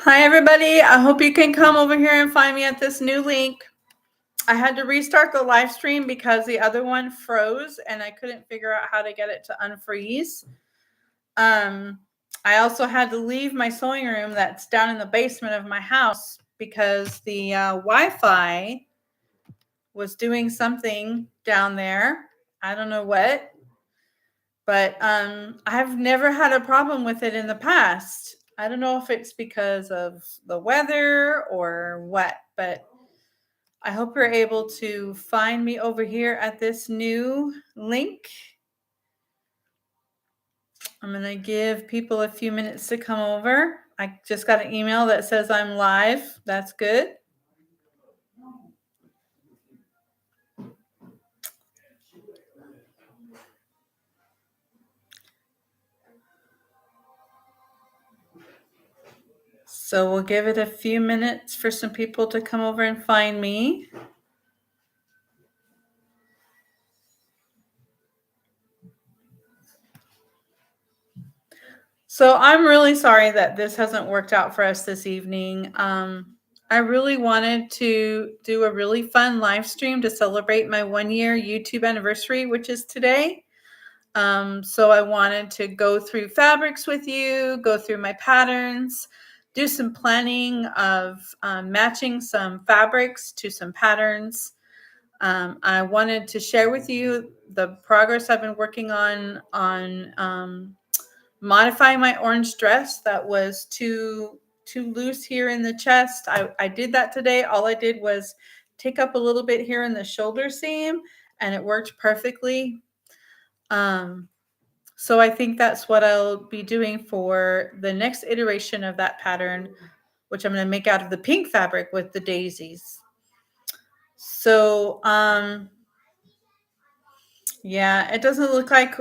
Hi, everybody. I hope you can come over here and find me at this new link. I had to restart the live stream because the other one froze and I couldn't figure out how to get it to unfreeze. I also had to leave my sewing room that's down in the basement of my house because the Wi-Fi was doing something down there. I don't know what, but I've never had a problem with it in the past. I don't know if it's because of the weather or what, but I hope you're able to find me over here at this new link. I'm going to give people a few minutes to come over. I just got an email that says I'm live. That's good. So we'll give it a few minutes for some people to come over and find me. So I'm really sorry that this hasn't worked out for us this evening. I really wanted to do a really fun live stream to celebrate my 1-year YouTube anniversary, which is today. So I wanted to go through fabrics with you, go through my patterns, do some planning of matching some fabrics to some patterns. I wanted to share with you the progress I've been working on modifying my orange dress that was too loose here in the chest. I did that today. All I did was take up a little bit here in the shoulder seam and it worked perfectly. So I think that's what I'll be doing for the next iteration of that pattern, which I'm going to make out of the pink fabric with the daisies. So, yeah, it doesn't look like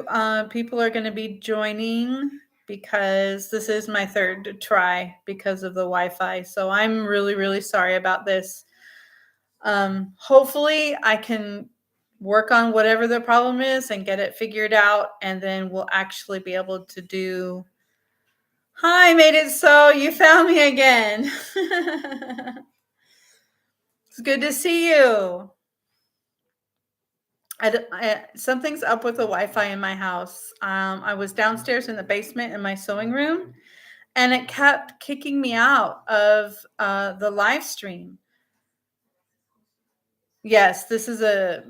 people are going to be joining because this is my third try because of the Wi-Fi. So I'm really, really sorry about this. Hopefully I can work on whatever the problem is and get it figured out, and then we'll actually be able to do. Hi, made it so you found me again. It's good to see you. Something's up with the Wi-Fi in my house. I was downstairs in the basement in my sewing room, and it kept kicking me out of the live stream. Yes, this is a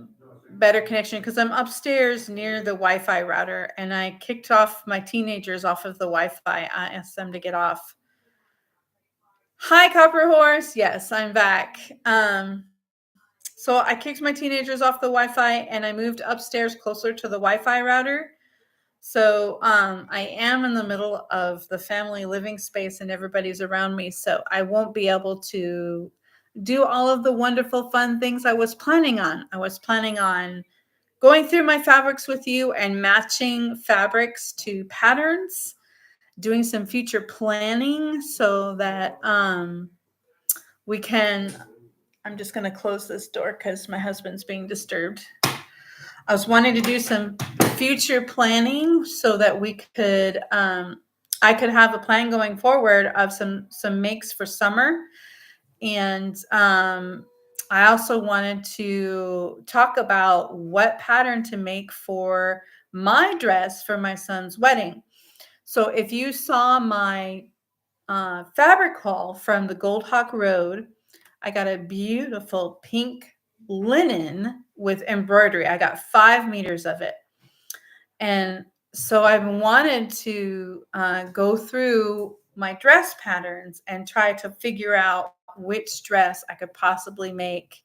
better connection because I'm upstairs near the Wi-Fi router, and I kicked off my teenagers off of the Wi-Fi. I asked them to get off. Hi, Copper Horse. Yes, I'm back. So I kicked my teenagers off the Wi-Fi and I moved upstairs closer to the Wi-Fi router. So I am in the middle of the family living space and everybody's around me. So I won't be able to do all of the wonderful fun things I was planning on. I was planning on going through my fabrics with you and matching fabrics to patterns, doing some future planning so that we can. I'm just going to close this door because my husband's being disturbed. I was wanting to do some future planning so that we could, I could have a plan going forward of some makes for summer. And I also wanted to talk about what pattern to make for my dress for my son's wedding. So if you saw my fabric haul from the Gold Hawk Road, I got a beautiful pink linen with embroidery. I got 5 meters of it. And so I've wanted to go through my dress patterns and try to figure out which dress I could possibly make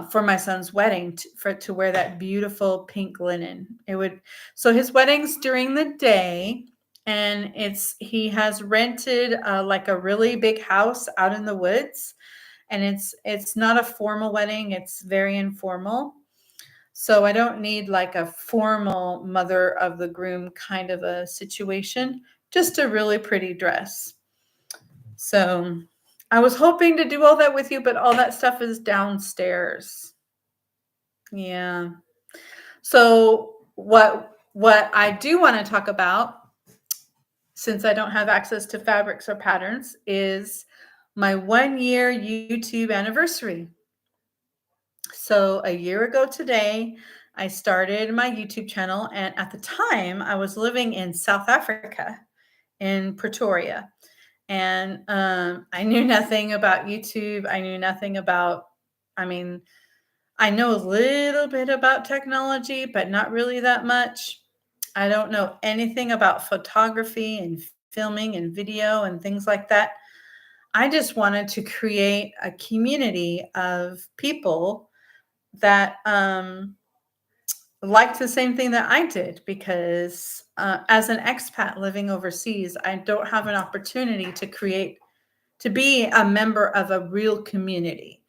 for my son's wedding to wear that beautiful pink linen. So his wedding's during the day, and he has rented like a really big house out in the woods, and it's not a formal wedding, it's very informal. So I don't need like a formal mother of the groom kind of a situation, just a really pretty dress. So I was hoping to do all that with you, but all that stuff is downstairs. Yeah. So what I do want to talk about since I don't have access to fabrics or patterns, is my 1 year YouTube anniversary. So a year ago today, I started my YouTube channel, and at the time, I was living in South Africa, in Pretoria, and I knew nothing about YouTube. I knew nothing about. I mean, I know a little bit about technology, but not really that much. I don't know anything about photography and filming and video and things like that. I just wanted to create a community of people that liked the same thing that I did, because as an expat living overseas, I don't have an opportunity to be a member of a real community.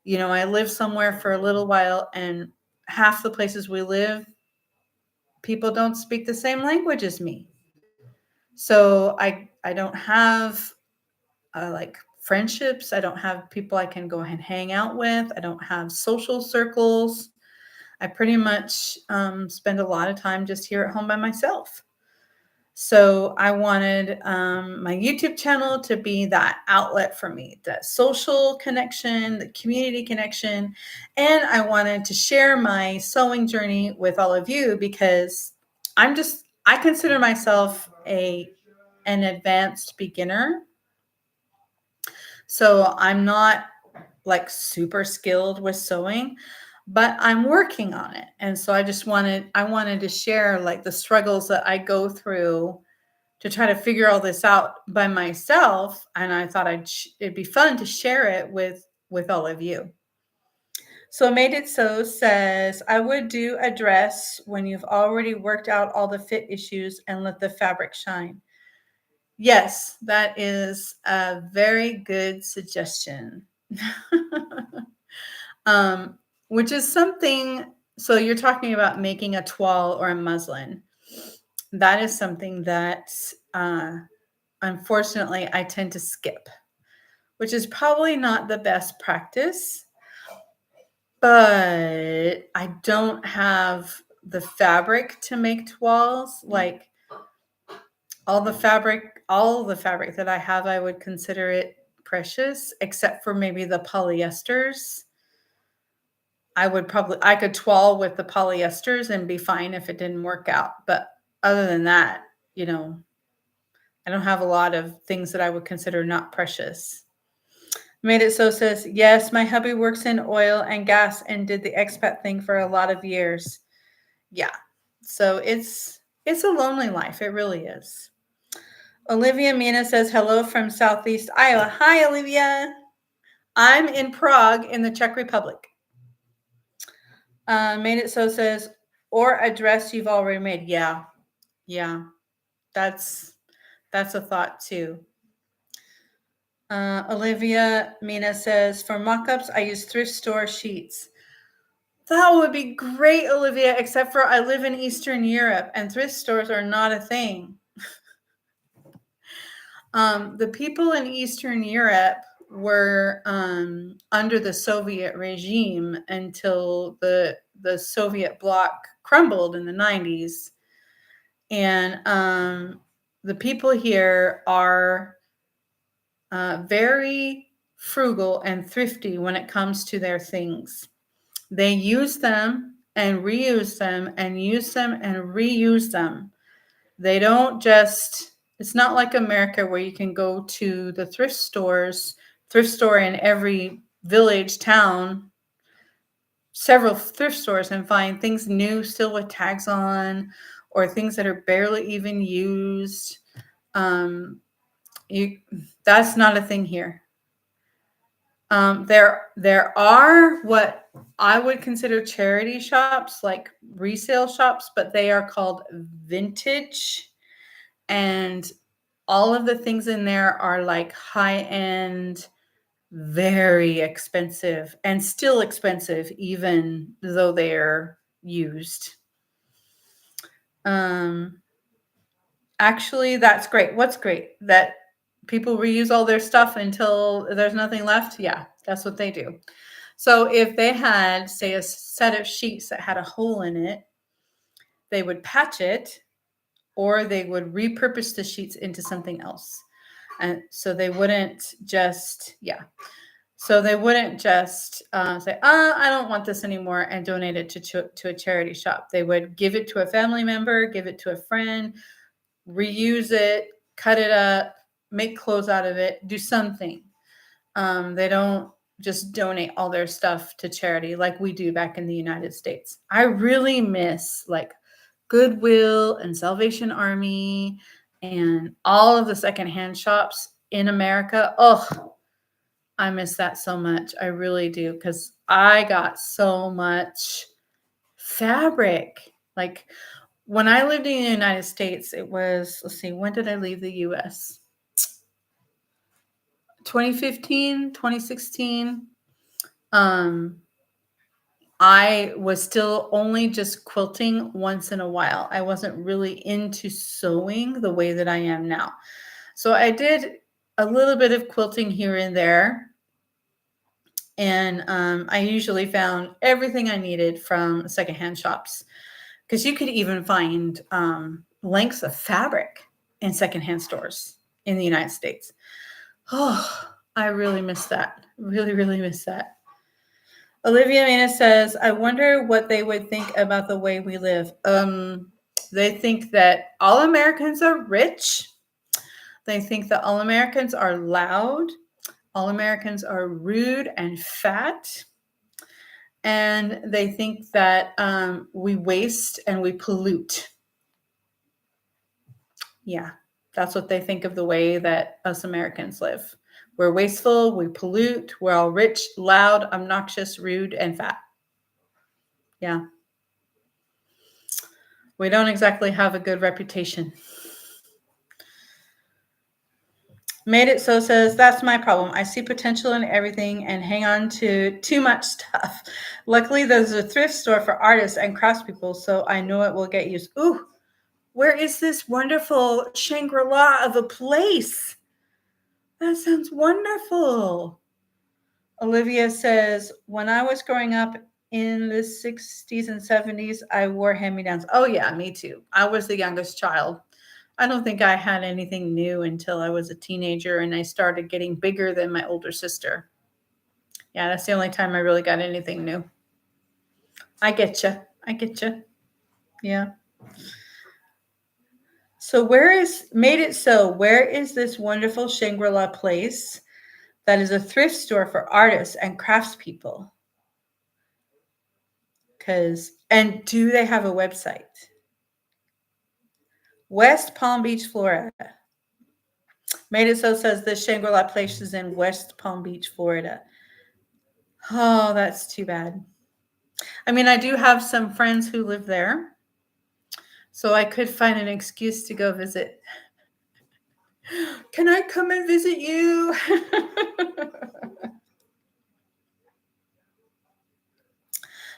I lived somewhere for a little while, and half the places we live, people don't speak the same language as me. So I don't have like friendships. I don't have people I can go and hang out with. I don't have social circles. I pretty much spend a lot of time just here at home by myself. So I wanted my YouTube channel to be that outlet for me, that social connection, the community connection. And I wanted to share my sewing journey with all of you, because I consider myself an advanced beginner. So I'm not like super skilled with sewing, but I'm working on it. And so I wanted to share like the struggles that I go through to try to figure all this out by myself. And I thought it'd be fun to share it with all of you. So Made It So says, I would do a dress when you've already worked out all the fit issues and let the fabric shine. Yes, that is a very good suggestion. Which is something, so you're talking about making a toile or a muslin. That is something that unfortunately I tend to skip, which is probably not the best practice, but I don't have the fabric to make toiles. Like all the fabric that I have, I would consider it precious, except for maybe the polyesters. I could toile with the polyesters and be fine if it didn't work out. But other than that, I don't have a lot of things that I would consider not precious. Made It So says, yes, my hubby works in oil and gas and did the expat thing for a lot of years. Yeah. So it's a lonely life. It really is. Olivia Mina says, hello from Southeast Iowa. Hi, Olivia. I'm in Prague in the Czech Republic. Made It So says, or a dress you've already made. Yeah. That's a thought too. Olivia Mina says, for mock-ups, I use thrift store sheets. That would be great, Olivia, except for I live in Eastern Europe and thrift stores are not a thing. The people in Eastern Europe were under the Soviet regime until the Soviet bloc crumbled in the 90s. And the people here are very frugal and thrifty when it comes to their things. They use them and reuse them and use them and reuse them. They don't just, it's not like America where you can go to the thrift store in every village, town, several thrift stores, and find things new still with tags on, or things that are barely even used. That's not a thing here. There are what I would consider charity shops, like resale shops, but they are called vintage, and all of the things in there are like high-end, very expensive, and still expensive even though they're used. Actually, that's great. What's great? That people reuse all their stuff until there's nothing left? Yeah, that's what they do. So if they had, say, a set of sheets that had a hole in it, they would patch it, or they would repurpose the sheets into something else. And so they wouldn't just, So they wouldn't just say, I don't want this anymore and donate it to a charity shop. They would give it to a family member, give it to a friend, reuse it, cut it up, make clothes out of it, do something. They don't just donate all their stuff to charity like we do back in the United States. I really miss like Goodwill and Salvation Army and all of the secondhand shops in America. Oh, I miss that so much. I really do, because I got so much fabric. Like when I lived in the United States, it was, let's see, when did I leave the US? 2015, 2016. I was still only just quilting once in a while. I wasn't really into sewing the way that I am now. So I did a little bit of quilting here and there. And I usually found everything I needed from secondhand shops, because you could even find lengths of fabric in secondhand stores in the United States. Oh, I really miss that. Really, really miss that. Olivia Mena says, I wonder what they would think about the way we live. They think that all Americans are rich. They think that all Americans are loud. All Americans are rude and fat. And they think that we waste and we pollute. Yeah, that's what they think of the way that us Americans live. We're wasteful, we pollute, we're all rich, loud, obnoxious, rude, and fat. Yeah. We don't exactly have a good reputation. Made It So says, that's my problem. I see potential in everything and hang on to too much stuff. Luckily, there's a thrift store for artists and craftspeople, so I know it will get used. Ooh, where is this wonderful Shangri-La of a place? That sounds wonderful. Olivia says, when I was growing up in the 60s and 70s, I wore hand-me-downs. Oh, yeah, me too. I was the youngest child. I don't think I had anything new until I was a teenager and I started getting bigger than my older sister. Yeah, that's the only time I really got anything new. I get you. I get you. Yeah. So where is Made It So? Where is this wonderful Shangri-La place that is a thrift store for artists and craftspeople? And do they have a website? West Palm Beach, Florida. Made It So says this Shangri-La place is in West Palm Beach, Florida. Oh, that's too bad. I mean, I do have some friends who live there, so I could find an excuse to go visit. Can I come and visit you?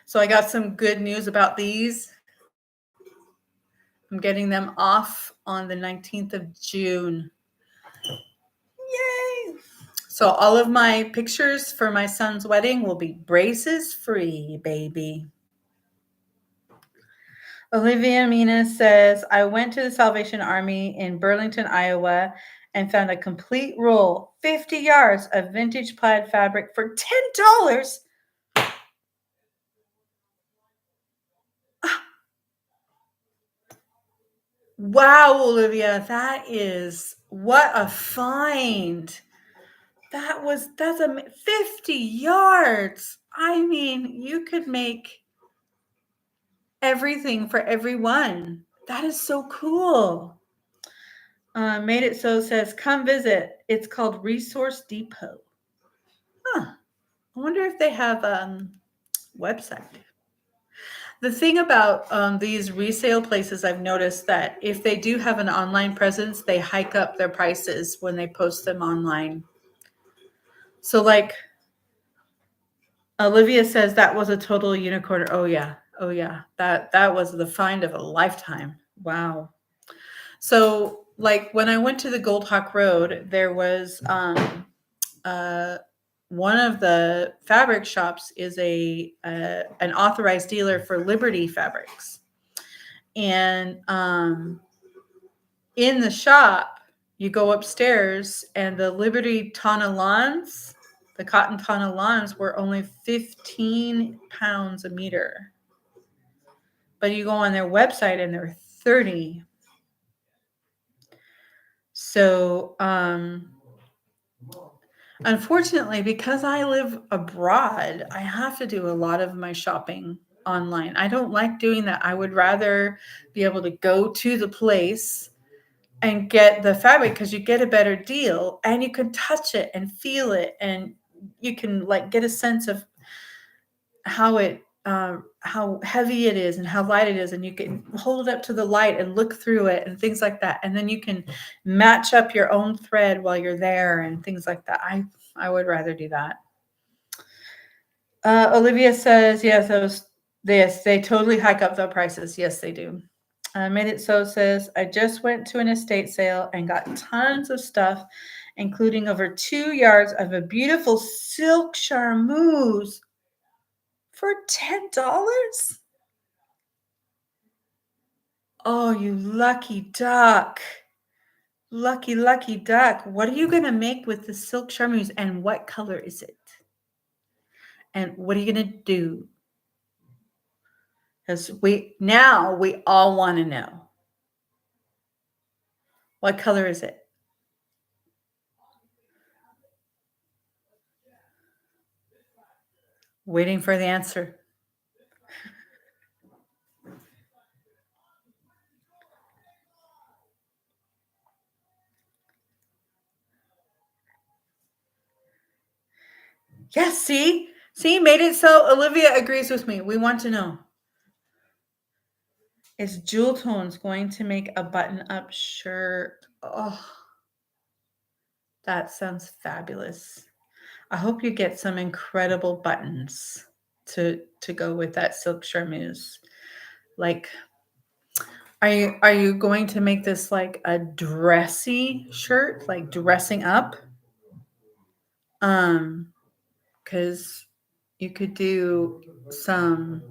So I got some good news about these. I'm getting them off on the 19th of June. Yay! So all of my pictures for my son's wedding will be braces free, baby. Olivia Mina says, I went to the Salvation Army in Burlington, Iowa, and found a complete roll, 50 yards of vintage plaid fabric for $10. Wow, Olivia, that is what a find. That's 50 yards. I mean, you could make everything for everyone. That is so cool. Made It So says, come visit. It's called Resource Depot. Huh. I wonder if they have a website. The thing about these resale places, I've noticed that if they do have an online presence, they hike up their prices when they post them online. So like Olivia says, that was a total unicorn. Oh yeah. Oh yeah. That was the find of a lifetime. Wow. So like when I went to the Gold Hawk Road, there was one of the fabric shops is an authorized dealer for Liberty Fabrics. And in the shop, you go upstairs, and the Liberty Tana lawns, the cotton Tana lawns, were only 15 pounds a meter. But you go on their website and they're 30. So, unfortunately, because I live abroad, I have to do a lot of my shopping online. I don't like doing that. I would rather be able to go to the place and get the fabric, because you get a better deal and you can touch it and feel it, and you can like get a sense of how heavy it is and how light it is, and you can hold it up to the light and look through it and things like that, and then you can match up your own thread while you're there and things like that. I would rather do that. Olivia says yes, they totally hike up the prices. Yes, they do. Made It So says, I just went to an estate sale and got tons of stuff, including over 2 yards of a beautiful silk charmeuse for $10. Oh, you lucky duck. Lucky, lucky duck. What are you going to make with the silk charmeuse, and what color is it? And what are you going to do? Because we all want to know. What color is it? Waiting for the answer. Yes, see? See, Made It So. Olivia agrees with me. We want to know. Is Jewel Tones going to make a button-up shirt? Oh, that sounds fabulous. I hope you get some incredible buttons to go with that silk charmeuse. Like, are you going to make this like a dressy shirt, like dressing up? Because you could do some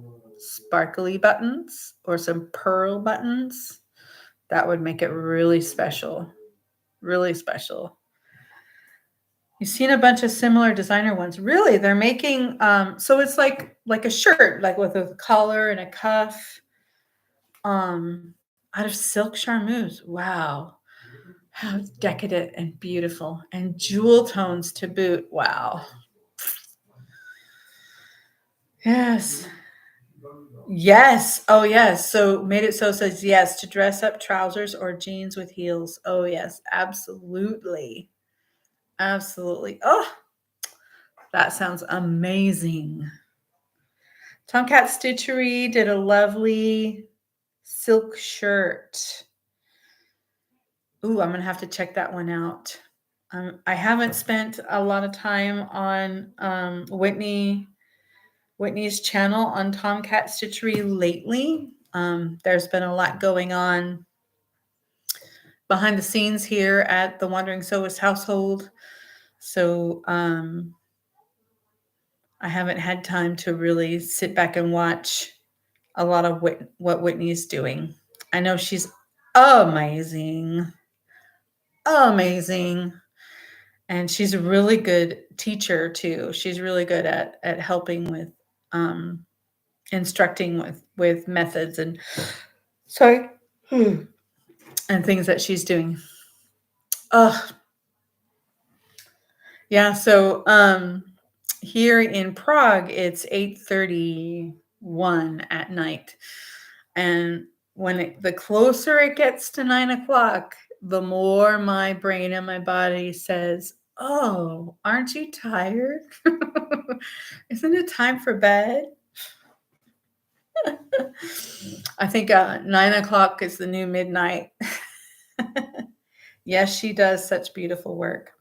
sparkly buttons or some pearl buttons. That would make it really special. Really special. You've seen a bunch of similar designer ones. Really, they're making so it's like a shirt, like with a collar and a cuff, out of silk charmeuse. Wow. How decadent and beautiful. And jewel tones to boot. Wow. Yes. Yes. Oh, yes. So Made It So says yes to dress up trousers or jeans with heels. Oh, yes. Absolutely. Absolutely. Oh, that sounds amazing. Tomcat Stitchery did a lovely silk shirt. Ooh, I'm going to have to check that one out. I haven't spent a lot of time on Whitney's channel on Tomcat Stitchery lately. There's been a lot going on behind the scenes here at the Wandering Sewist household. So I haven't had time to really sit back and watch a lot of what Whitney's doing. I know she's amazing. Amazing. And she's a really good teacher too. She's really good at helping with instructing with methods and sorry and things that she's doing. Yeah, so here in Prague it's 8:31 at night, and the closer it gets to 9 o'clock, the more my brain and my body says, oh, aren't you tired? Isn't it time for bed? I think 9 o'clock is the new midnight. Yes, she does such beautiful work.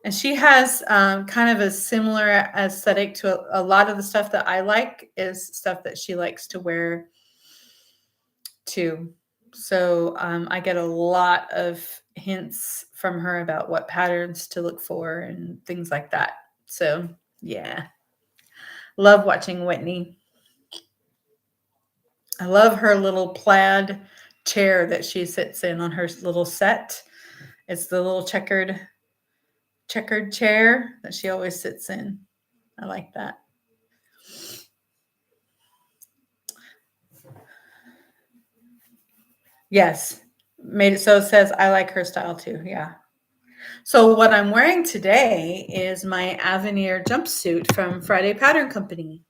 And she has kind of a similar aesthetic to a lot of the stuff that I like is stuff that she likes to wear too. So I get a lot of hints from her about what patterns to look for and things like that. So yeah, love watching Whitney. I love her little plaid chair that she sits in on her little set. It's the little checkered chair that she always sits in. I like that. Yes. Made it so it says I like her style too. Yeah. So what I'm wearing today is my Avenir jumpsuit from Friday Pattern Company.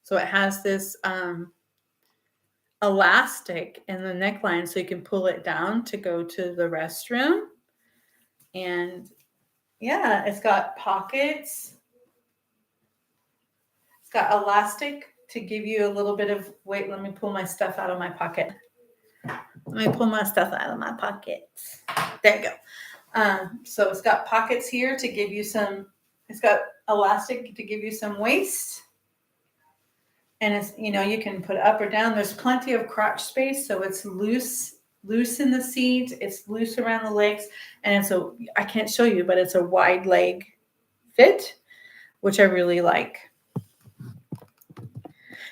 So it has this elastic in the neckline so you can pull it down to go to the restroom. And yeah, it's got pockets. It's got elastic to give you a little bit of wait, let me pull my stuff out of my pocket. Let me pull my stuff out of my pockets. There you go. So it's got pockets here to give you some, it's got elastic to give you some waist. And it's, you can put up or down. There's plenty of crotch space. So it's loose in the seat. It's loose around the legs. And I can't show you, but it's a wide leg fit, which I really like.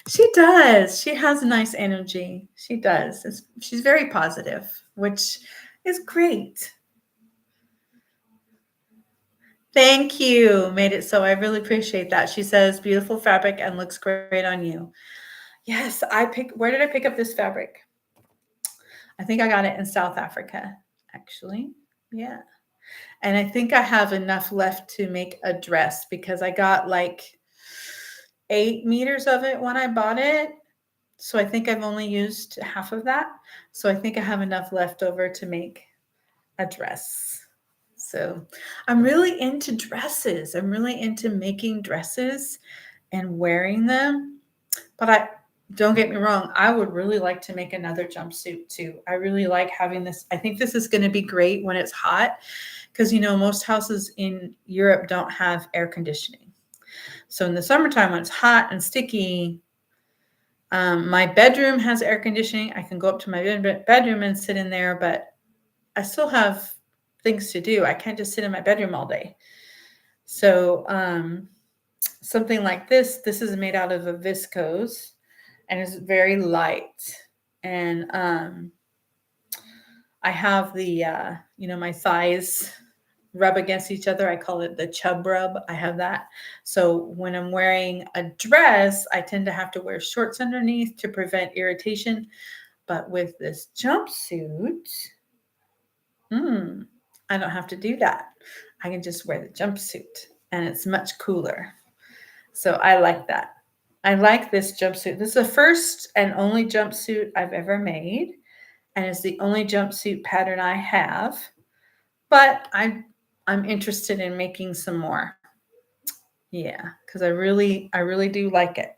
She does. She has a nice energy. She does. She's very positive, which is great. Thank you. Made it so. I really appreciate that. She says, beautiful fabric and looks great on you. Yes, where did I pick up this fabric? I think I got it in South Africa, actually. Yeah. And I think I have enough left to make a dress because I got like 8 meters of it when I bought it. So I think I've only used half of that. So I think I have enough left over to make a dress. So I'm really into dresses. I'm really into making dresses and wearing them. But don't get me wrong, I would really like to make another jumpsuit too. I really like having this. I think this is going to be great when it's hot because, most houses in Europe don't have air conditioning. So in the summertime when it's hot and sticky, my bedroom has air conditioning. I can go up to my bedroom and sit in there, but I still have things to do. I can't just sit in my bedroom all day. So something like this is made out of a viscose and is very light. And I have the, my thighs rub against each other. I call it the chub rub. I have that. So when I'm wearing a dress, I tend to have to wear shorts underneath to prevent irritation. But with this jumpsuit, I don't have to do that. I can just wear the jumpsuit and it's much cooler. So I like that. I like this jumpsuit. This is the first and only jumpsuit I've ever made. And it's the only jumpsuit pattern I have. But I'm interested in making some more. Yeah, because I really do like it.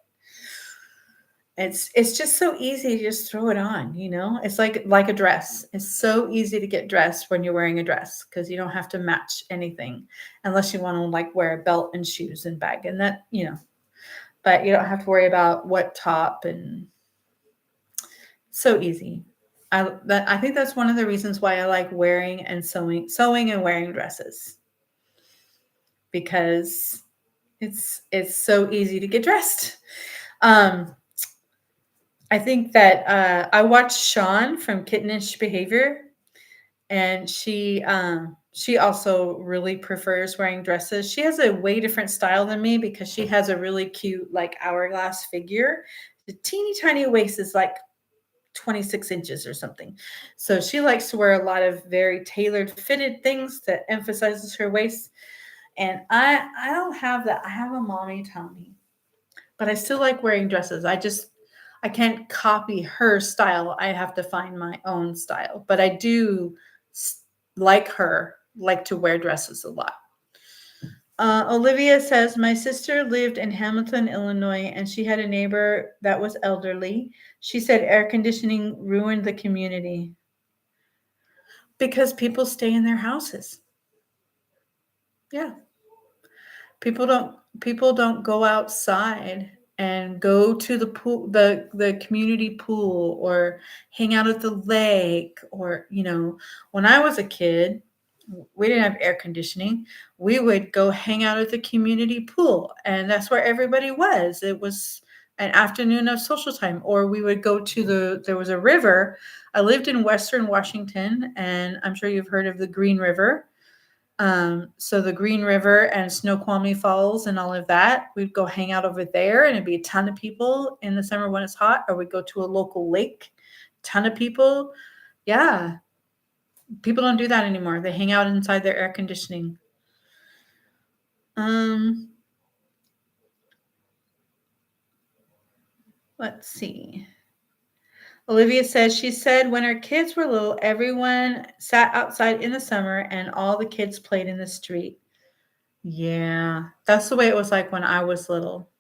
It's just so easy to just throw it on, It's like a dress. It's so easy to get dressed when you're wearing a dress because you don't have to match anything unless you want to wear a belt and shoes and bag and that, but you don't have to worry about what top and so easy. I think that's one of the reasons why I like wearing and sewing and wearing dresses because it's so easy to get dressed. I think that I watched Sean from Kittenish Behavior, and she also really prefers wearing dresses. She has a way different style than me because she has a really cute hourglass figure. The teeny tiny waist is 26 inches or something. So she likes to wear a lot of very tailored fitted things that emphasizes her waist. And I don't have that. I have a mommy tummy, but I still like wearing dresses. I can't copy her style. I have to find my own style, but I do like to wear dresses a lot. Olivia says, my sister lived in Hamilton, Illinois, and she had a neighbor that was elderly. She said air conditioning ruined the community because people stay in their houses. Yeah. People don't go outside and go to the pool, the community pool, or hang out at the lake, or when I was a kid, we didn't have air conditioning. We would go hang out at the community pool, and that's where everybody was. an afternoon of social time, or we would go to there was a river. I lived in Western Washington, and I'm sure you've heard of the Green River. So the Green River and Snoqualmie Falls and all of that, we'd go hang out over there, and it'd be a ton of people in the summer when it's hot, or we'd go to a local lake, ton of people. Yeah, people don't do that anymore. They hang out inside their air conditioning. Let's see. Olivia says she said when her kids were little, everyone sat outside in the summer and all the kids played in the street. Yeah, that's the way it was like when I was little.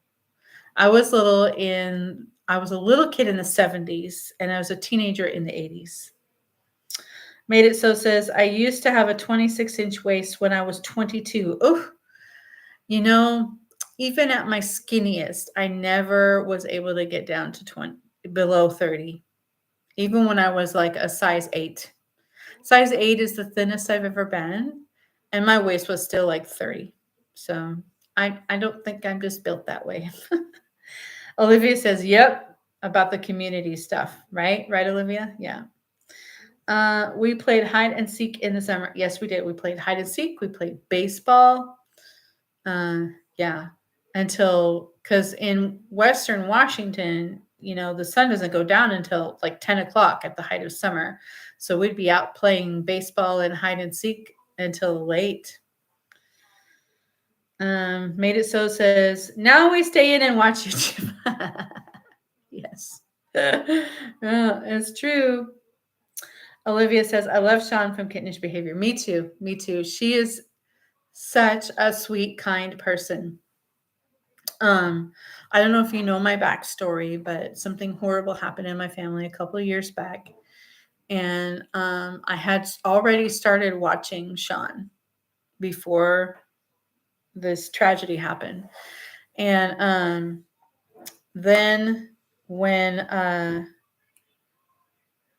I was a little kid in the 70s, and I was a teenager in the 80s. Made It So says, I used to have a 26-inch waist when I was 22. Oh, you know, even at my skinniest, I never was able to get down to below 30, even when I was like a size 8. Size 8 is the thinnest I've ever been, and my waist was still like 30. So I don't think I'm just built that way. Olivia says, yep, about the community stuff, right? Right, Olivia? Yeah. We played hide and seek in the summer. Yes, we did. We played hide and seek. We played baseball. Yeah. Because in Western Washington, the sun doesn't go down until like 10 o'clock at the height of summer. So we'd be out playing baseball and hide and seek until late. Made It So says, now we stay in and watch YouTube. Yes. It's true. Olivia says, I love Sean from Kittenish Behavior. Me too. Me too. She is such a sweet, kind person. I don't know if you know my backstory, but something horrible happened in my family a couple of years back. And I had already started watching Sean before this tragedy happened. And then when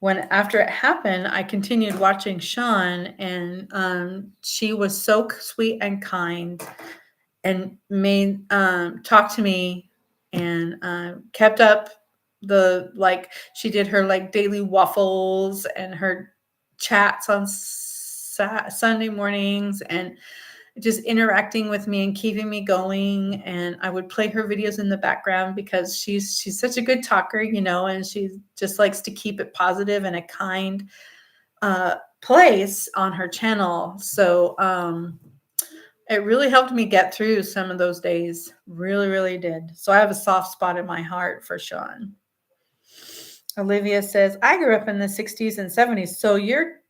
after it happened, I continued watching Sean, and she was so sweet and kind, and made talk to me, and kept up she did her daily waffles and her chats on Sunday mornings, and just interacting with me and keeping me going. And I would play her videos in the background because she's such a good talker, and she just likes to keep it positive and a kind place on her channel. So it really helped me get through some of those days. Really, really did. So I have a soft spot in my heart for Sean. Olivia says, I grew up in the 60s and 70s. So you're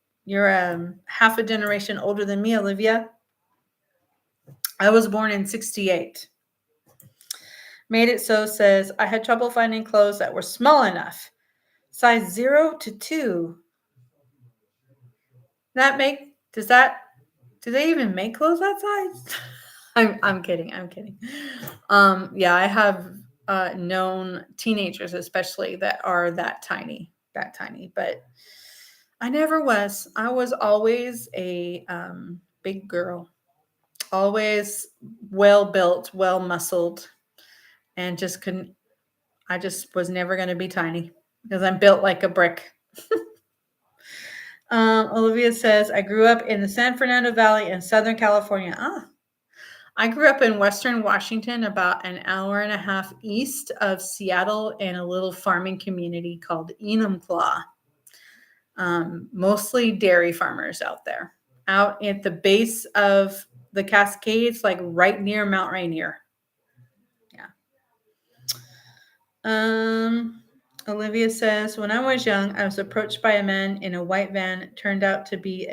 half a generation older than me, Olivia. I was born in 68. Made It So says, I had trouble finding clothes that were small enough. Size 0 to 2. Do they even make clothes that size? I'm kidding. Yeah, I have known teenagers especially that are that tiny, but I never was. I was always a big girl. Always well built, well muscled, and I just was never going to be tiny because I'm built like a brick. Olivia says, I grew up in the San Fernando Valley in Southern California. I grew up in Western Washington, about an hour and a half east of Seattle, in a little farming community called Enumclaw. Mostly dairy farmers out there, out at the base of the Cascades, like right near Mount Rainier. Yeah. Olivia says, when I was young, I was approached by a man in a white van. It turned out to be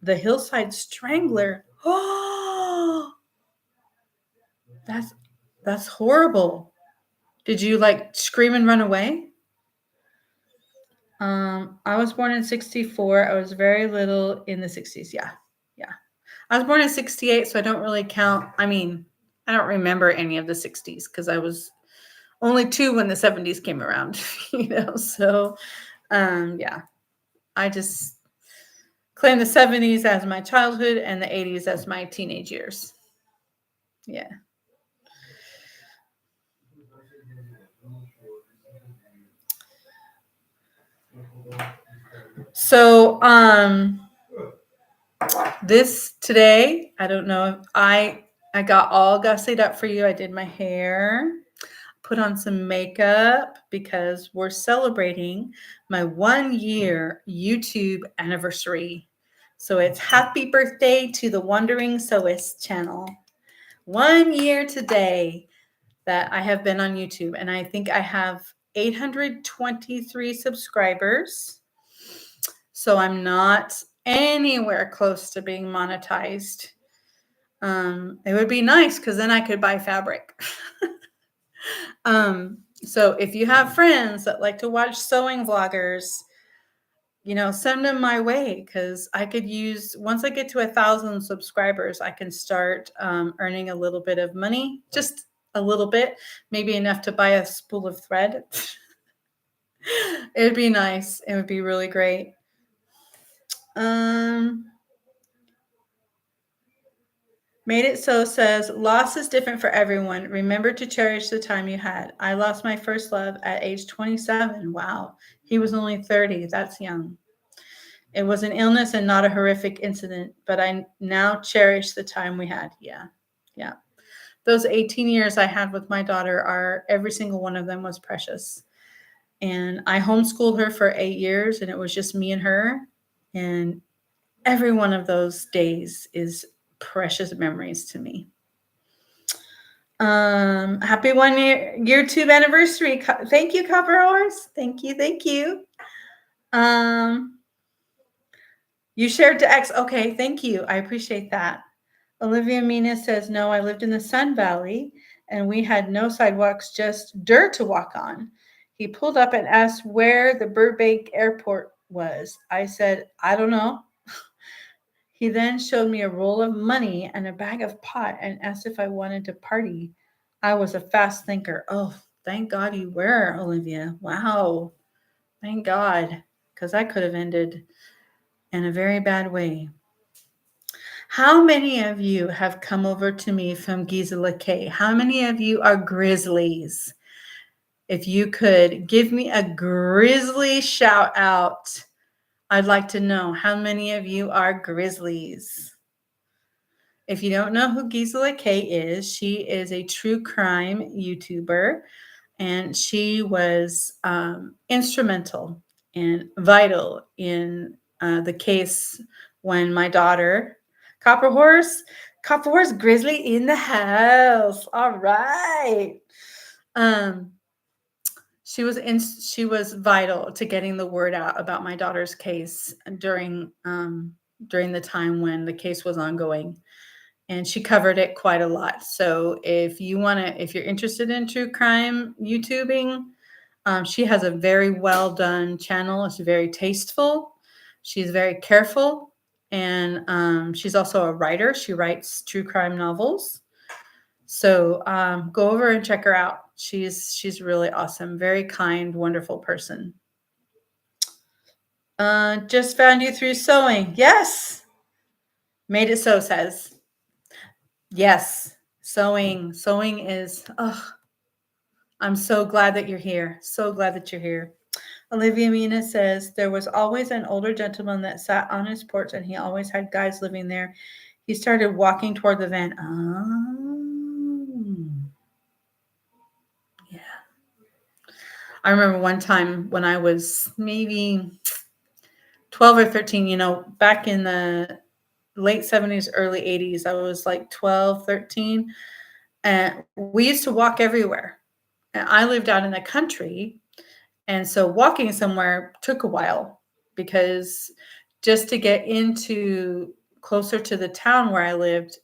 the Hillside Strangler. Oh, that's horrible. Did you scream and run away? I was born in 64. I was very little in the 60s. Yeah. I was born in 68, so I don't really count. I mean, I don't remember any of the 60s because I was only 2 when the 70s came around, So, yeah, I just claim the 70s as my childhood and the 80s as my teenage years. Yeah. So, this today, I don't know. I got all gussied up for you. I did my hair, put on some makeup because we're celebrating my 1 year YouTube anniversary. So it's happy birthday to the Wandering Sewist channel. 1 year today that I have been on YouTube, and I think I have 823 subscribers. So I'm not anywhere close to being monetized. It would be nice because then I could buy fabric. So if you have friends that like to watch sewing vloggers, send them my way because I could use, once I get to 1,000 subscribers, I can start earning a little bit of money, just a little bit, maybe enough to buy a spool of thread. It would be nice. It would be really great. Made It So says, loss is different for everyone. Remember to cherish the time you had. I lost my first love at age 27. Wow. He was only 30. That's young. It was an illness and not a horrific incident, but I now cherish the time we had. Yeah. Yeah. Those 18 years I had with my daughter every single one of them was precious. And I homeschooled her for 8 years, and it was just me and her. And every one of those days is precious memories to me. Happy 1 year YouTube anniversary. Thank you, Copper Horse. Thank you. You shared to X. Okay, thank you. I appreciate that. Olivia Mina says, no, I lived in the Sun Valley and we had no sidewalks, just dirt to walk on. He pulled up and asked where the Burbank airport was. I said, I don't know. He then showed me a roll of money and a bag of pot and asked if I wanted to party. I was a fast thinker. Oh, thank God you were, Olivia. Wow. Thank God. Because I could have ended in a very bad way. How many of you have come over to me from Gisela K? How many of you are Grizzlies? If you could give me a Grizzly shout out, I'd like to know how many of you are Grizzlies. If you don't know who Gisela K is, she is a true crime YouTuber, and she was instrumental and vital in the case when my daughter, Copper Horse Grizzly in the house. All right. She was vital to getting the word out about my daughter's case during the time when the case was ongoing. And she covered it quite a lot. So if you're interested in true crime YouTubing, she has a very well done channel. It's very tasteful. She's very careful. And she's also a writer. She writes true crime novels. So go over and check her out. She's really awesome. Very kind, wonderful person. Just found you through sewing. Yes. Made It So says. Yes, sewing is, I'm so glad that you're here. So glad that you're here. Olivia Mina says, there was always an older gentleman that sat on his porch and he always had guys living there. He started walking toward the van. Yeah. I remember one time when I was maybe 12 or 13, back in the late 70s, early 80s, I was like 12, 13. And we used to walk everywhere. And I lived out in the country. And so walking somewhere took a while because just to get into closer to the town where I lived,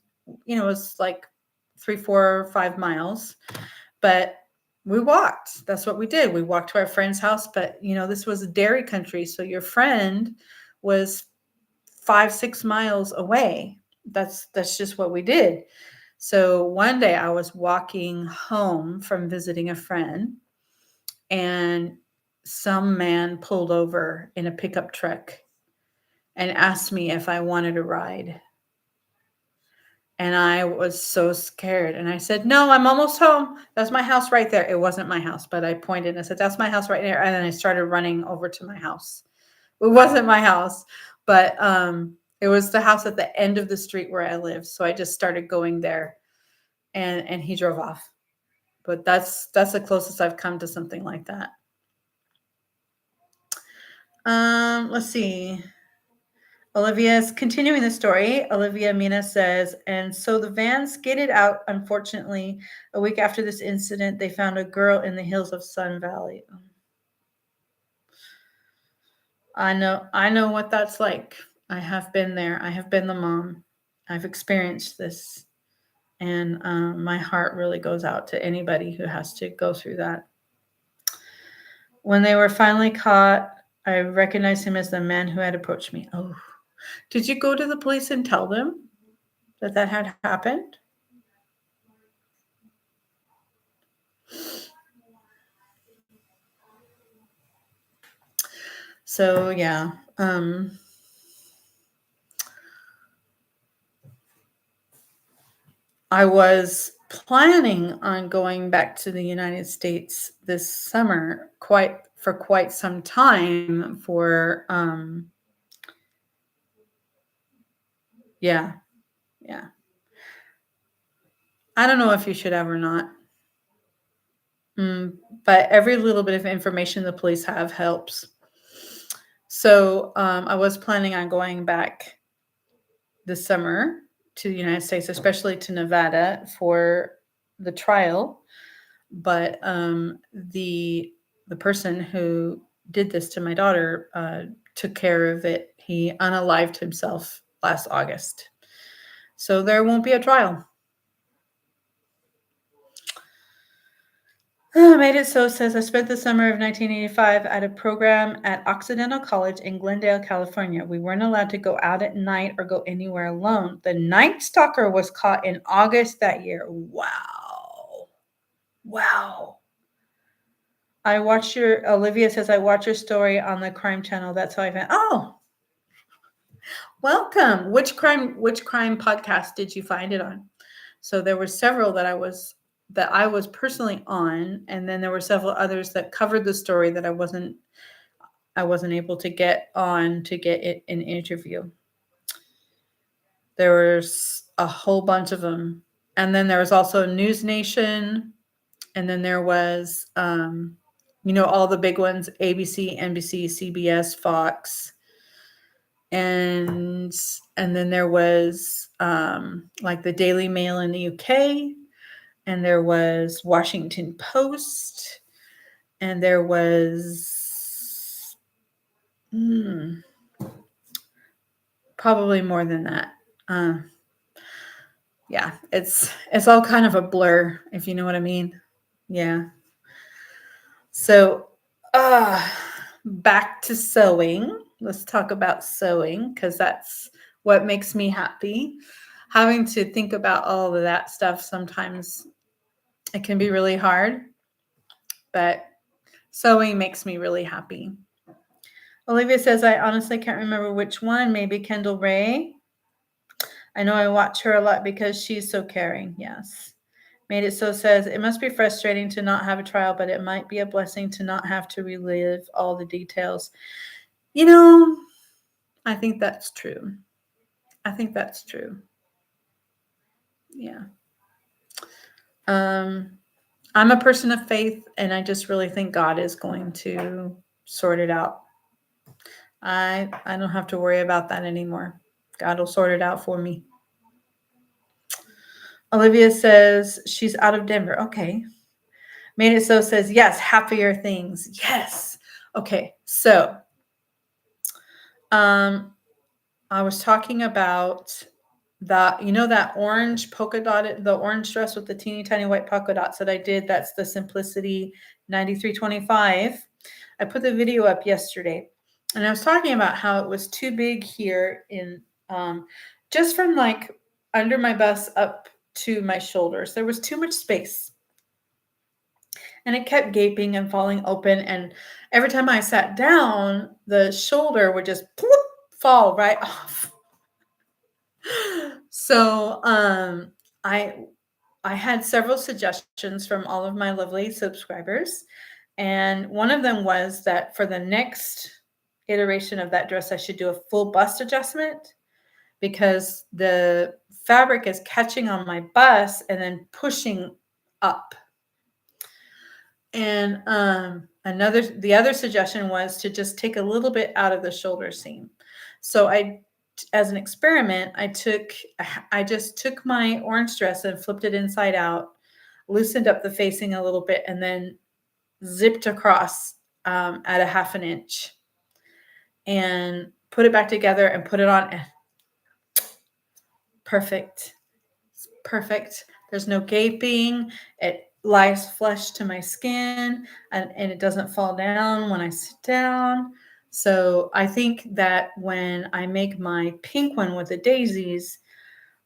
it was like 3, 4, 5 miles. But we walked. That's what we did. We walked to our friend's house. But, this was a dairy country. So your friend was 5, 6 miles away. That's just what we did. So one day I was walking home from visiting a friend, and some man pulled over in a pickup truck and asked me if I wanted a ride. And I was so scared. And I said, no, I'm almost home. That's my house right there. It wasn't my house, but I pointed and I said, that's my house right there. And then I started running over to my house. It wasn't my house, but it was the house at the end of the street where I live. So I just started going there, and he drove off. But that's the closest I've come to something like that. Let's see. Olivia's continuing the story. Olivia Mina says, and so the van skidded out. Unfortunately, a week after this incident, they found a girl in the hills of Sun Valley. I know what that's like. I have been there. I have been the mom. I've experienced this, and my heart really goes out to anybody who has to go through that. When they were finally caught, I recognized him as the man who had approached me. Oh, did you go to the police and tell them that had happened? So yeah, I was planning on going back to the United States this summer for quite some time for yeah. I don't know if you should have or not. But every little bit of information the police have helps. So I was planning on going back this summer to the United States, especially to Nevada for the trial. But the person who did this to my daughter took care of it. He unalived himself last August. So there won't be a trial. Made It So says, I spent the summer of 1985 at a program at Occidental College in Glendale, California. We weren't allowed to go out at night or go anywhere alone. The Night Stalker was caught in August that year. Wow. Olivia says, I watch your story on the Crime Channel. That's how I found. Oh, welcome. Which crime podcast did you find it on? So there were several that I was personally on, and then there were several others that covered the story that I wasn't able to get on to get it an interview. There was a whole bunch of them, and then there was also News Nation, and then there was all the big ones: ABC, NBC, CBS, Fox, and then there was like the Daily Mail in the UK. And there was Washington Post, and there was probably more than that. Yeah, it's all kind of a blur, if you know what I mean. Yeah. So, back to sewing. Let's talk about sewing, because that's what makes me happy. Having to think about all of that stuff sometimes it can be really hard, but sewing makes me really happy. Olivia says, I honestly can't remember which one. Maybe Kendall Ray. I know I watch her a lot because she's so caring. Yes. Made It So says, it must be frustrating to not have a trial, but it might be a blessing to not have to relive all the details. I think that's true. Yeah. I'm a person of faith, and I just really think God is going to sort it out. I don't have to worry about that anymore. God will sort it out for me. Olivia says she's out of Denver. Okay. Made It So says, yes, happier things. Yes. Okay. So I was talking about that orange polka dot, the orange dress with the teeny tiny white polka dots that I did. That's the Simplicity 9325. I put the video up yesterday, and I was talking about how it was too big here in just from like under my bust up to my shoulders. There was too much space, and it kept gaping and falling open. And every time I sat down, the shoulder would just fall right off. So I had several suggestions from all of my lovely subscribers, and one of them was that for the next iteration of that dress, I should do a full bust adjustment because the fabric is catching on my bust and then pushing up. And the other suggestion was to just take a little bit out of the shoulder seam. So as an experiment, I just took my orange dress and flipped it inside out, loosened up the facing a little bit, and then zipped across at a 1/2 inch and put it back together and put it on. Perfect. Perfect. There's no gaping. It lies flush to my skin and it doesn't fall down when I sit down. So I think that when I make my pink one with the daisies,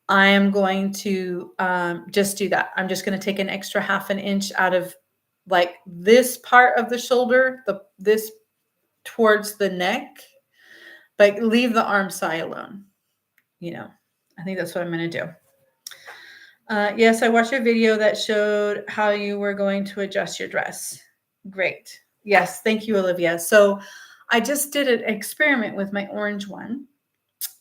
I am going to just do that. I'm just going to take an extra 1/2 inch out of like this part of the shoulder, this towards the neck, but leave the arm side alone. I think that's what I'm going to do. Yes, I watched a video that showed how you were going to adjust your dress. Great. Yes, thank you, Olivia. So I just did an experiment with my orange one,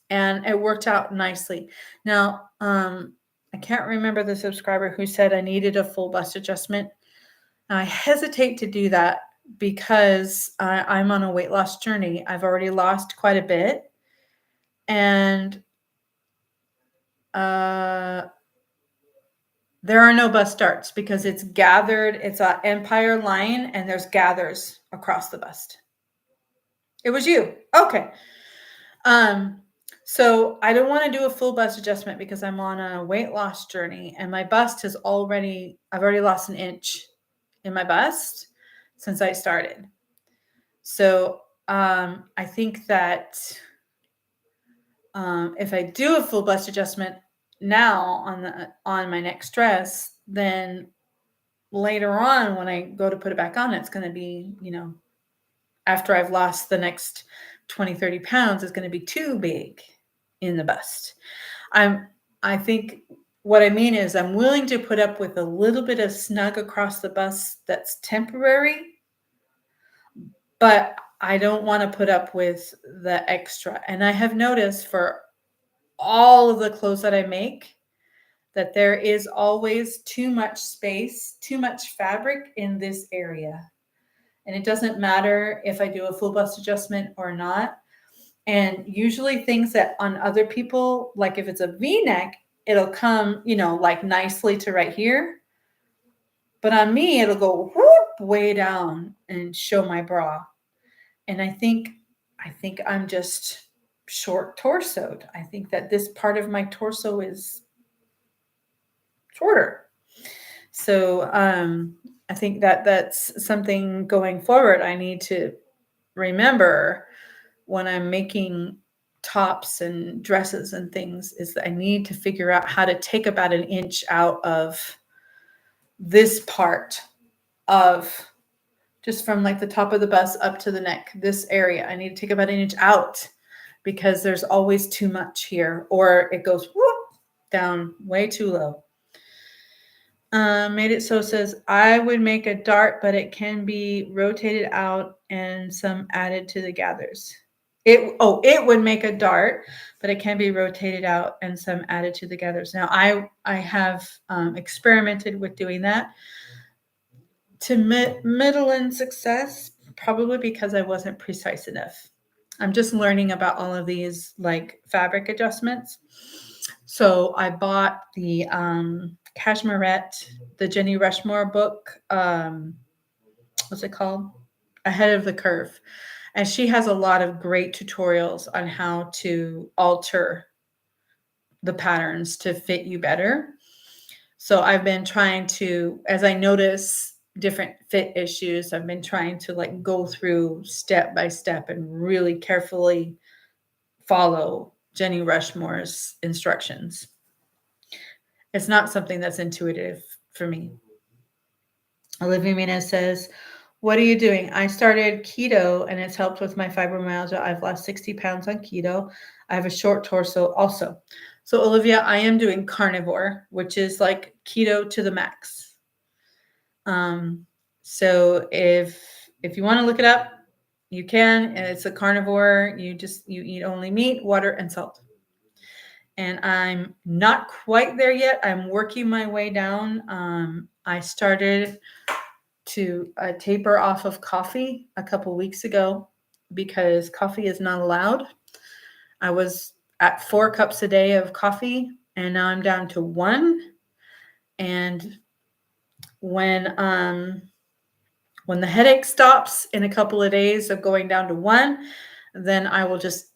and it worked out nicely. Now, I can't remember the subscriber who said I needed a full bust adjustment. Now, I hesitate to do that because I'm on a weight loss journey. I've already lost quite a bit. And there are no bust darts because it's gathered. It's an empire line and there's gathers across the bust. It was you. Okay. So I don't want to do a full bust adjustment because I'm on a weight loss journey and my bust I've already lost 1 inch in my bust since I started. So I think that if I do a full bust adjustment now on my next dress, then later on when I go to put it back on, it's going to be, after I've lost the next 20, 30 pounds, it's going to be too big in the bust. I think what I mean is I'm willing to put up with a little bit of snug across the bust that's temporary, but I don't want to put up with the extra. And I have noticed for all of the clothes that I make that there is always too much space, too much fabric in this area. And it doesn't matter if I do a full bust adjustment or not. And usually things that on other people, like if it's a V-neck, it'll come, like nicely to right here. But on me, it'll go whoop, way down and show my bra. And I think I'm just short torsoed. I think that this part of my torso is shorter. So I think that that's something going forward I need to remember when I'm making tops and dresses and things, is that I need to figure out how to take about 1 inch out of this part of just from like the top of the bust up to the neck, this area. I need to take about 1 inch out because there's always too much here, or it goes whoop, down way too low. Made it so says, I would make a dart, but it can be rotated out and some added to the gathers. It would make a dart, but it can be rotated out and some added to the gathers. Now, I have experimented with doing that to middle and success, probably because I wasn't precise enough. I'm just learning about all of these like fabric adjustments. So I bought the Cashmerette, the Jenny Rushmore book. What's it called? Ahead of the Curve. And she has a lot of great tutorials on how to alter the patterns to fit you better. So I've been trying to, as I notice different fit issues, I've been trying to like go through step by step and really carefully follow Jenny Rushmore's instructions. It's not something that's intuitive for me. Olivia Mina says, what are you doing? I started keto and it's helped with my fibromyalgia. I've lost 60 pounds on keto. I have a short torso also. So Olivia, I am doing carnivore, which is like keto to the max. So if you want to look it up, You can. It's a carnivore. You eat only meat, water, and salt. And I'm not quite there yet. I'm working my way down. I started to taper off of coffee a couple weeks ago because coffee is not allowed. I was at 4 cups a day of coffee, and now I'm down to 1. And when the headache stops in a couple of days of going down to 1, then I will just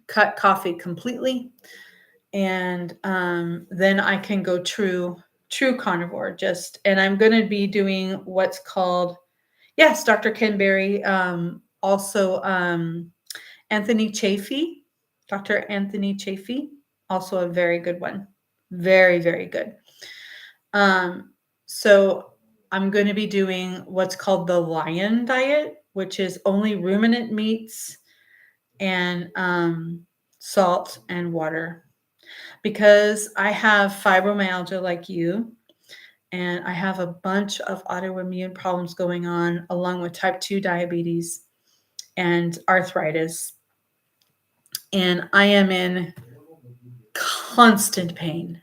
cut coffee completely, and then I can go true carnivore. And I'm going to be doing what's called, yes, Dr. Ken Berry, also Anthony Chaffee, Dr. Anthony Chaffee, also a very good one, very, very good. So I'm going to be doing what's called the Lion Diet, which is only ruminant meats and salt and water. Because I have fibromyalgia like you, and I have a bunch of autoimmune problems going on, along with type 2 diabetes and arthritis. And I am in constant pain.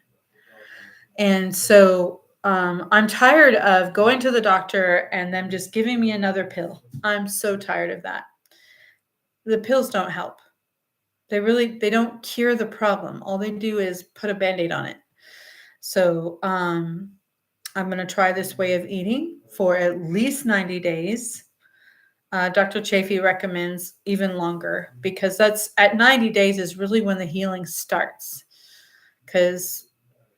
And so I'm tired of going to the doctor and them just giving me another pill. I'm so tired of that. The pills don't help. They don't cure the problem. All they do is put a Band-Aid on it. So I'm going to try this way of eating for at least 90 days. Dr. Chaffee recommends even longer, because that's at 90 days is really when the healing starts. Because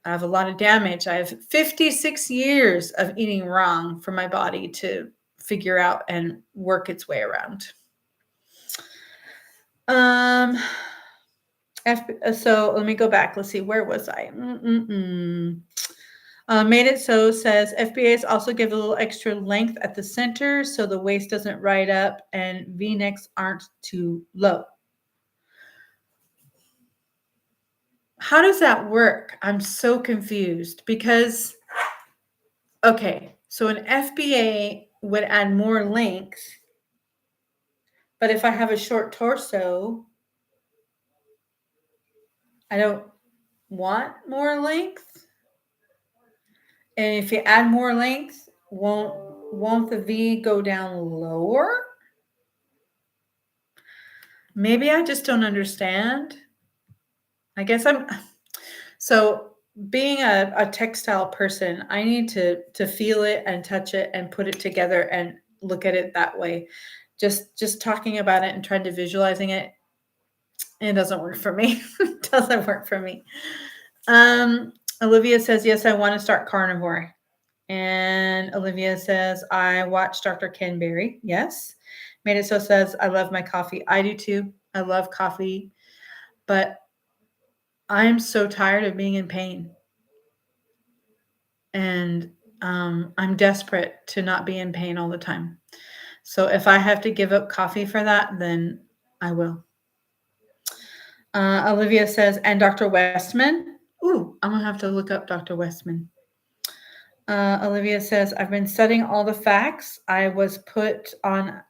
I have a lot of damage. I have 56 years of eating wrong for my body to figure out and work its way around. So let me go back. Let's see. Where was I? Made It So says FBAs also give a little extra length at the center so the waist doesn't ride up and V-necks aren't too low. How does that work? I'm so confused because, okay, so an FBA would add more length, but if I have a short torso, I don't want more length. And if you add more length, won't the V go down lower? Maybe I just don't understand. I guess so being a textile person, I need to feel it and touch it and put it together and look at it that way. Just talking about it and trying to visualizing it, it doesn't work for me. It doesn't work for me. Olivia says, yes, I want to start carnivore. And Olivia says, I watched Dr. Ken Berry. Yes. Made It So says, I love my coffee. I do too. I love coffee, but I'm so tired of being in pain. And I'm desperate to not be in pain all the time. So if I have to give up coffee for that, then I will. Olivia says, and Dr. Westman. Ooh, I'm going to have to look up Dr. Westman. Olivia says, I've been studying all the facts. I was put on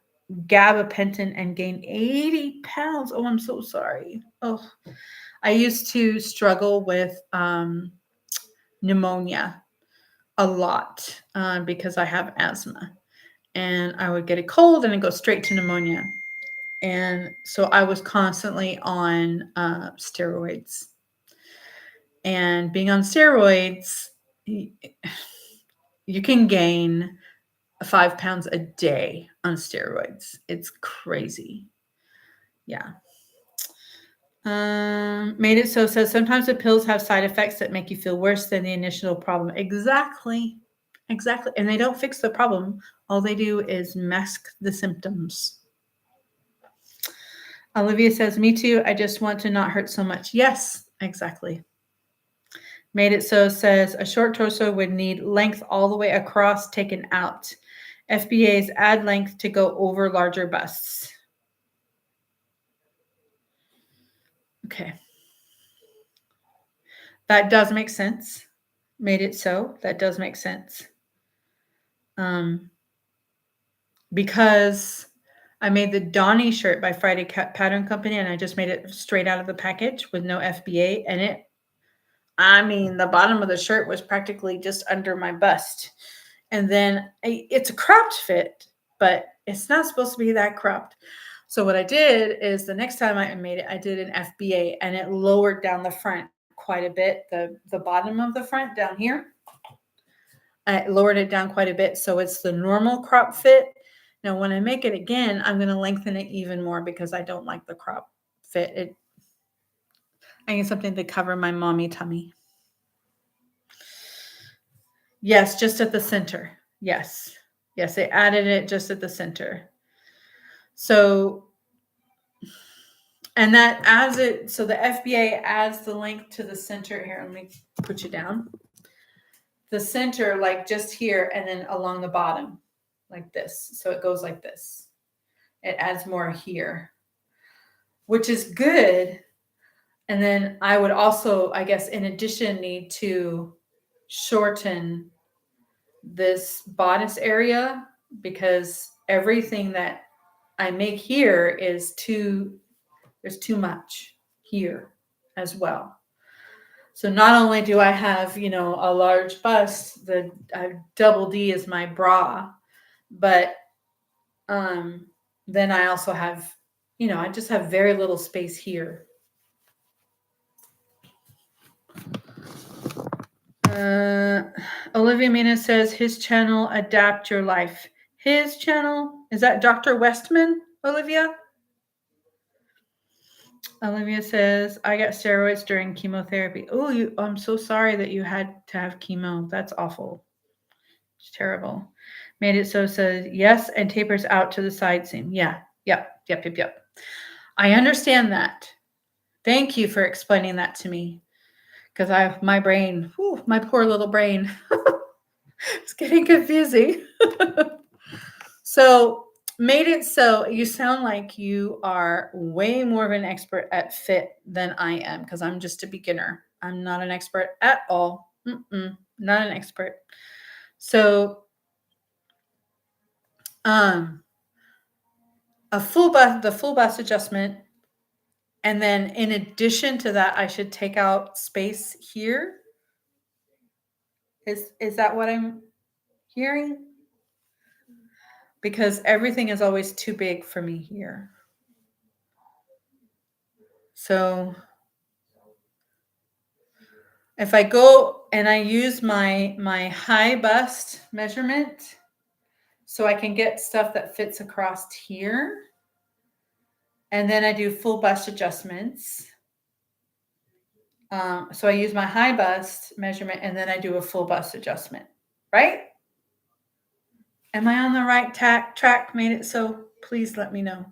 gabapentin and gained 80 pounds. Oh, I'm so sorry. Oh, I used to struggle with pneumonia a lot because I have asthma. And I would get a cold and it go straight to pneumonia. And so I was constantly on steroids. And being on steroids, you can gain 5 pounds a day on steroids. It's crazy. Yeah. Made It So says, sometimes the pills have side effects that make you feel worse than the initial problem. Exactly. And they don't fix the problem. All they do is mask the symptoms. Olivia says, me too. I just want to not hurt so much. Yes, exactly. Made It So says, a short torso would need length all the way across taken out. FBAs add length to go over larger busts. Okay. That does make sense. Made It So. That does make sense. Because I made the Donnie shirt by Friday Pattern Company, and I just made it straight out of the package with no FBA. And the bottom of the shirt was practically just under my bust. And then it's a cropped fit, but it's not supposed to be that cropped. So what I did is the next time I made it, I did an FBA, and it lowered down the front quite a bit. The bottom of the front down here, I lowered it down quite a bit. So it's the normal crop fit. Now, when I make it again, I'm going to lengthen it even more because I don't like the crop fit. I need something to cover my mommy tummy. Yes, just at the center. Yes. Yes, they added it just at the center. So, and that adds it. So the FBA adds the length to the center here. Let me put you down. The center, like just here, and then along the bottom, like this. So it goes like this. It adds more here, which is good. And then I would also, I guess, in addition, need to shorten this bodice area because everything that I make here there's too much here as well. So not only do I have, a large bust, the double D is my bra, but then I also have, I just have very little space here. Olivia Mina says his channel, Adapt Your Life. His channel, is that Dr. Westman, Olivia? Olivia says, I got steroids during chemotherapy. Oh, I'm so sorry that you had to have chemo. That's awful. It's terrible. Made It So says, yes, and tapers out to the side seam. Yeah. Yep. I understand that. Thank you for explaining that to me. Because my brain, my poor little brain, it's getting confusing. So Made It So, you sound like you are way more of an expert at fit than I am, because I'm just a beginner. I'm not an expert at all. Not an expert. So the full bust adjustment, and then in addition to that, I should take out space here. Is that what I'm hearing? Because everything is always too big for me here. So if I go and I use my high bust measurement, so I can get stuff that fits across here, and then I do full bust adjustments. So I use my high bust measurement, and then I do a full bust adjustment, right? Am I on the right track? Made It So? Please let me know.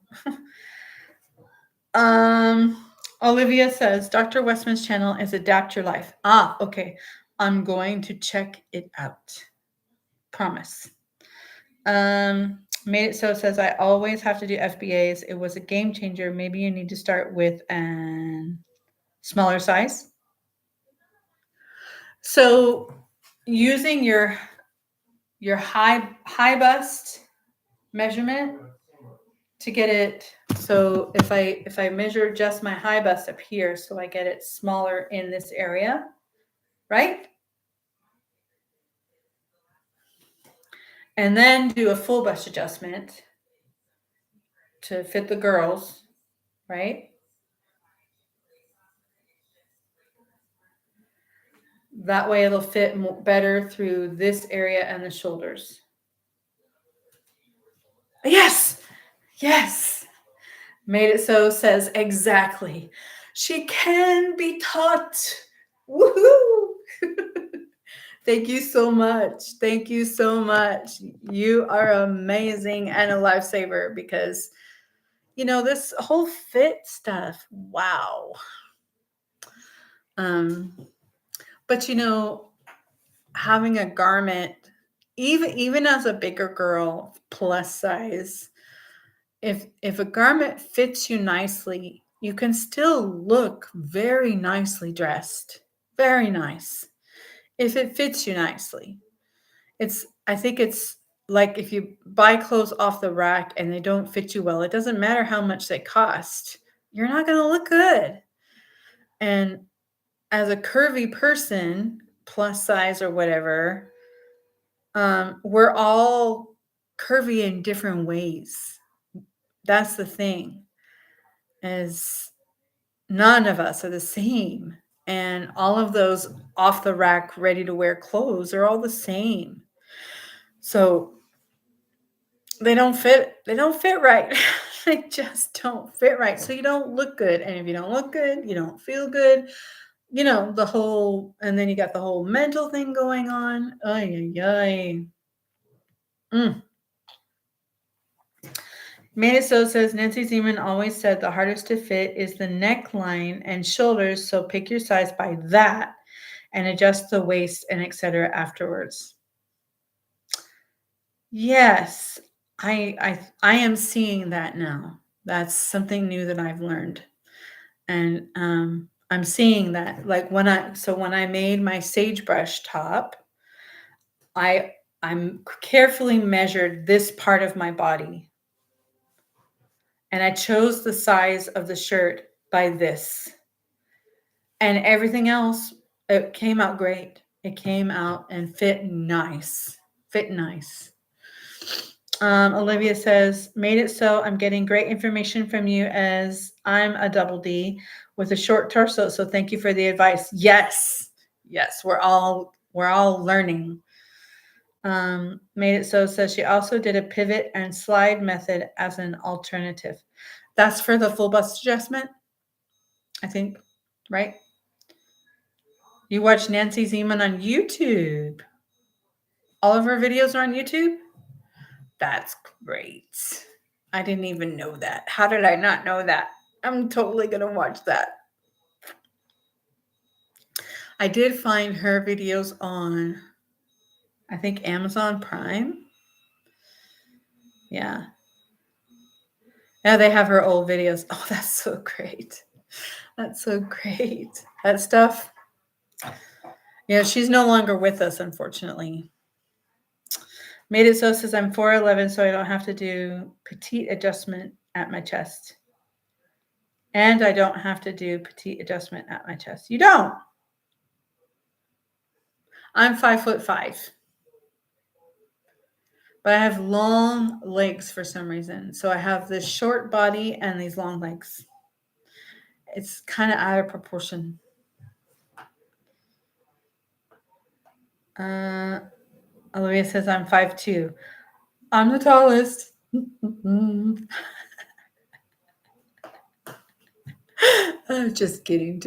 Olivia says, Dr. Westman's channel is Adapt Your Life. Okay. I'm going to check it out. Promise. Made It So says, I always have to do FBAs. It was a game changer. Maybe you need to start with a smaller size. So using your high bust measurement to get it. So if I measure just my high bust up here, so I get it smaller in this area, right? And then do a full bust adjustment to fit the girls, right? That way it'll fit better through this area and the shoulders. Yes. Made It So says exactly. She can be taught. Woohoo! Thank you so much. You are amazing and a lifesaver because, this whole fit stuff, wow. But, having a garment, even as a bigger girl, plus size, if a garment fits you nicely, you can still look very nicely dressed. Very nice. If it fits you nicely. I think it's like if you buy clothes off the rack and they don't fit you well, it doesn't matter how much they cost. You're not going to look good. And as a curvy person, plus size or whatever, we're all curvy in different ways. That's the thing, is none of us are the same. And all of those off the rack, ready to wear clothes are all the same. So they don't fit right. They just don't fit right. So you don't look good. And if you don't look good, you don't feel good. The whole, and then you got the whole mental thing going on. Ay, ay, ay. Made It So says Nancy Zeman always said the hardest to fit is the neckline and shoulders. So pick your size by that and adjust the waist and etc. afterwards. Yes, I am seeing that now. That's something new that I've learned. And I'm seeing that, like when I made my sagebrush top, I'm carefully measured this part of my body, and I chose the size of the shirt by this, and everything else, it came out great. It came out and fit nice. Olivia says, made it so I'm getting great information from you as I'm a double D with a short torso. So thank you for the advice. Yes, we're all learning. Made It So says she also did a pivot and slide method as an alternative. That's for the full bust adjustment, I think, right? You watch Nancy Zeman on YouTube. All of her videos are on YouTube? That's great. I didn't even know that. How did I not know that? I'm totally going to watch that. I did find her videos on, I think, Amazon Prime. Yeah. Yeah, they have her old videos. Oh, that's so great. That's so great. That stuff. Yeah, she's no longer with us, unfortunately. Made It So says I'm 4'11", so I don't have to do petite adjustment at my chest. And I don't have to do petite adjustment at my chest. You don't. I'm 5'5". But I have long legs for some reason. So I have this short body and these long legs. It's kind of out of proportion. Olivia says I'm 5'2". I'm the tallest. Oh, just kidding.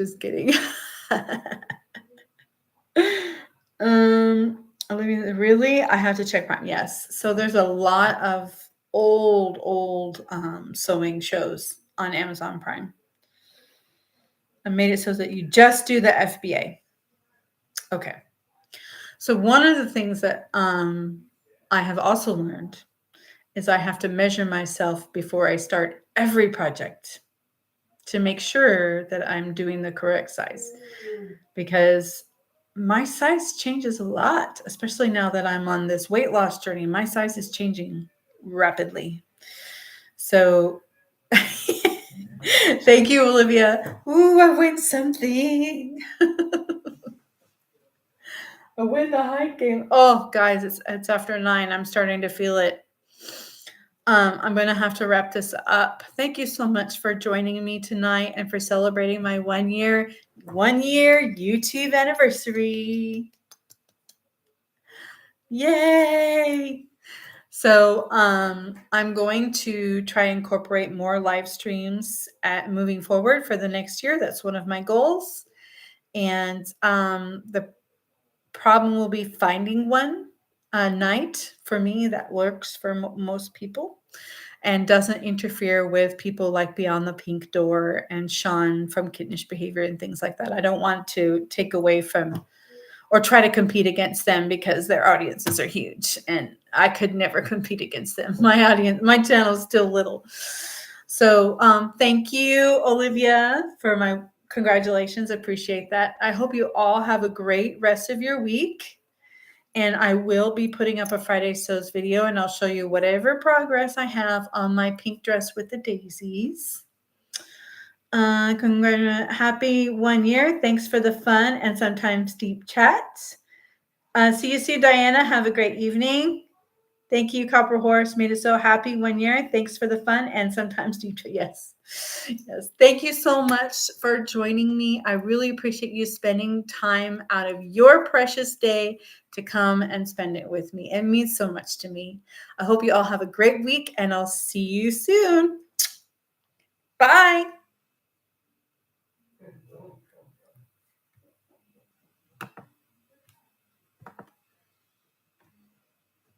Olivia, really? I have to check mine. Yes. So there's a lot of old sewing shows on Amazon Prime. I made it so that you just do the FBA. Okay. So one of the things that I have also learned is I have to measure myself before I start every project to make sure that I'm doing the correct size, because my size changes a lot, especially now that I'm on this weight loss journey. My size is changing rapidly. So thank you, Olivia. Ooh, I win something. I win the hiking. Oh, guys, it's after 9. I'm starting to feel it. I'm going to have to wrap this up. Thank you so much for joining me tonight and for celebrating my 1 year YouTube anniversary. Yay! So I'm going to try and incorporate more live streams moving forward for the next year. That's one of my goals. And the problem will be finding one night for me that works for most people and doesn't interfere with people like Beyond the Pink Door and Sean from Kittenish Behavior and things like that. I don't want to take away from or try to compete against them because their audiences are huge and I could never compete against them. My channel is still little. So thank you, Olivia, for my congratulations. Appreciate that. I hope you all have a great rest of your week. And I will be putting up a Friday Sews video, and I'll show you whatever progress I have on my pink dress with the daisies. Happy 1 year. Thanks for the fun and sometimes deep chats. See you soon, Diana. Have a great evening. Thank you, Copper Horse. Made us so happy 1 year. Thanks for the fun and sometimes deep chat. Yes. Yes. Thank you so much for joining me. I really appreciate you spending time out of your precious day to come and spend it with me. It means so much to me. I hope you all have a great week, and I'll see you soon. Bye.